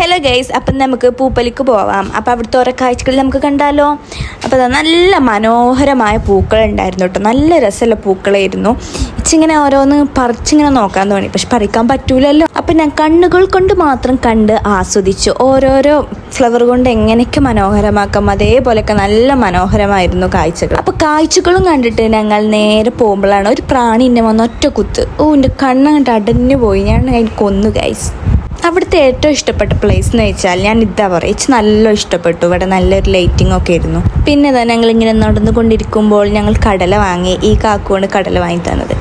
Hello guys, അപ്പം നമുക്ക് പൂപ്പലിക്ക് പോവാം. അപ്പോൾ അവിടുത്തെ ഓരോ കാഴ്ചകൾ നമുക്ക് കണ്ടാലോ. അപ്പോൾ നല്ല മനോഹരമായ പൂക്കൾ ഉണ്ടായിരുന്നു കേട്ടോ. നല്ല രസമുള്ള പൂക്കളായിരുന്നു. ഇച്ചിങ്ങനെ ഓരോന്ന് പറിച്ചിങ്ങനെ നോക്കാൻ തോന്നി, പക്ഷെ പറിക്കാൻ പറ്റൂലല്ലോ. അപ്പം ഞാൻ കണ്ണുകൾ കൊണ്ട് മാത്രം കണ്ട് ആസ്വദിച്ചു. ഓരോരോ ഫ്ലവർ കൊണ്ട് എങ്ങനെയൊക്കെ മനോഹരമാക്കാം, അതേപോലെയൊക്കെ നല്ല മനോഹരമായിരുന്നു കാഴ്ചകൾ. അപ്പോൾ കാഴ്ചകളും കണ്ടിട്ട് ഞങ്ങൾ നേരെ പോകുമ്പോഴാണ് ഒരു പ്രാണി എന്നെ വന്ന് ഒറ്റ കുത്ത്. എൻ്റെ കണ്ണങ്ങോട്ട് അടഞ്ഞു പോയി. ഞാൻ അതിന് കൊന്നു ഗൈസ്. അവിടുത്തെ ഏറ്റവും ഇഷ്ടപ്പെട്ട പ്ലേസ് എന്ന് വെച്ചാൽ ഞാൻ ഇതാ പറയുക, നല്ല ഇഷ്ടപ്പെട്ടു. ഇവിടെ നല്ലൊരു ലൈറ്റിംഗ് ഒക്കെ ആയിരുന്നു. പിന്നെ തന്നെ ഞങ്ങളിങ്ങനെ നടന്നുകൊണ്ടിരിക്കുമ്പോൾ ഞങ്ങൾ കടല വാങ്ങി. ഈ കാക്കുവാണ് കടല വാങ്ങി തന്നത്.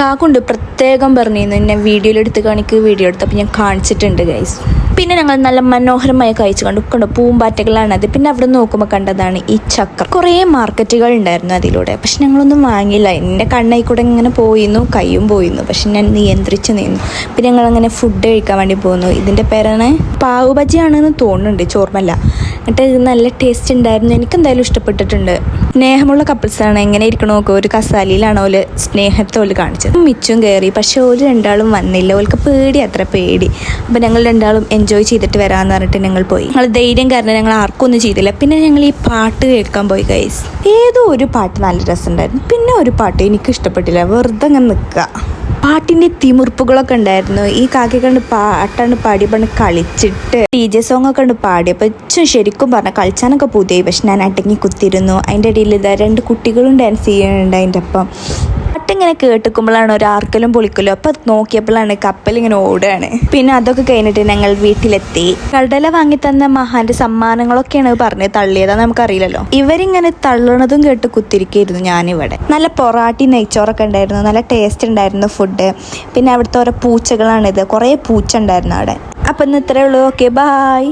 കാക്കുണ്ട് പ്രത്യേകം പറഞ്ഞിരുന്നു എന്നെ വീഡിയോയിലെടുത്ത് വീഡിയോ എടുത്തപ്പോൾ ഞാൻ കാണിച്ചിട്ടുണ്ട് ഗൈസ്. പിന്നെ ഞങ്ങൾ നല്ല മനോഹരമായ കാഴ്ച കണ്ടു പൂമ്പാറ്റകളാണത്. പിന്നെ അവിടെ നോക്കുമ്പോൾ കണ്ടതാണ് ഈ ചക്ര. കുറേ മാർക്കറ്റുകൾ ഉണ്ടായിരുന്നു അതിലൂടെ, പക്ഷെ ഞങ്ങളൊന്നും വാങ്ങിയില്ല. എൻ്റെ കണ്ണായി കൂടെ ഇങ്ങനെ പോയിരുന്നു, കയ്യും പോയിരുന്നു, പക്ഷെ ഞാൻ നിയന്ത്രിച്ച് നിന്നു. പിന്നെ ഞങ്ങളങ്ങനെ ഫുഡ് കഴിക്കാൻ വേണ്ടി പോകുന്നു. ഇതിൻ്റെ പേരാണ് പാവ് ബജിയാണെന്ന് തോന്നുന്നുണ്ട്, ചോർമല്ല. എന്നിട്ട് ഇത് നല്ല ടേസ്റ്റ് ഉണ്ടായിരുന്നു. എനിക്കെന്തായാലും ഇഷ്ടപ്പെട്ടിട്ടുണ്ട്. സ്നേഹമുള്ള കപ്പിൾസാണ്. എങ്ങനെ ഇരിക്കണോ നോക്കുക, ഒരു കസാലിയിലാണോ ഓല് സ്നേഹത്തോല് കാണിച്ചത്. മിച്ചും കയറി, പക്ഷെ ഓല് രണ്ടാളും വന്നില്ല. ഓൾക്ക് പേടി, അത്ര പേടി. അപ്പം ഞങ്ങൾ രണ്ടാളും എൻജോയ് ചെയ്തിട്ട് വരാമെന്ന് പറഞ്ഞിട്ട് ഞങ്ങൾ പോയി. ഞങ്ങൾ ധൈര്യം കാരണം ഞങ്ങൾ ആർക്കും ഒന്നും ചെയ്തില്ല. പിന്നെ ഞങ്ങൾ ഈ പാട്ട് കേൾക്കാൻ പോയി ഗൈസ്. ഏതോ ഒരു പാട്ട് നല്ല രസമുണ്ടായിരുന്നു. പിന്നെ ഒരു പാട്ട് എനിക്ക് ഇഷ്ടപ്പെട്ടില്ല, വെറുതെ അങ്ങനെ നിൽക്കുക. പാട്ടിൻ്റെ തിമിർപ്പുകളൊക്കെ ഉണ്ടായിരുന്നു. ഈ കാക്കി കണ്ട് പാട്ടാണ് പാടി പണ്ട് കളിച്ചിട്ട് DJ സോങ് ഒക്കെ ഉണ്ട് പാടി. അപ്പം ശരിക്കും പറഞ്ഞാൽ കളിച്ചാനൊക്കെ പുതിയ, പക്ഷെ ഞാൻ അടങ്ങി കുത്തിയിരുന്നു. അതിൻ്റെ ഇടയിൽ ഇതാ 2 കുട്ടികളും ഡാൻസ് ചെയ്യുന്നുണ്ട് അതിൻ്റെ ഒപ്പം. പാട്ടിങ്ങനെ കേട്ടിക്കുമ്പോഴാണ് ഒരു ആർക്കലും പൊളിക്കലും. അപ്പം നോക്കിയപ്പോഴാണ് കപ്പലിങ്ങനെ ഓടുകയാണ്. പിന്നെ അതൊക്കെ കഴിഞ്ഞിട്ട് ഞങ്ങൾ വീട്ടിലെത്തി. കടല വാങ്ങി തന്ന മഹാന്റെ സമ്മാനങ്ങളൊക്കെയാണ് പറഞ്ഞത്. തള്ളിയതാന്ന് നമുക്കറിയില്ലല്ലോ. ഇവരിങ്ങനെ തള്ളണതും കേട്ട് കുത്തിരിക്കായിരുന്നു ഞാനിവിടെ. നല്ല പൊറാട്ടി നെയ്ച്ചോറൊക്കെ ഉണ്ടായിരുന്നു. നല്ല ടേസ്റ്റ് ഉണ്ടായിരുന്നു ഫുഡ്. പിന്നെ അവിടുത്തെ ഓരോ പൂച്ചകളാണിത്. കുറേ പൂച്ച ഉണ്ടായിരുന്നു അവിടെ. അപ്പം ഇന്ന് ഇത്രയേ ഉള്ളൂ. Okay, bye.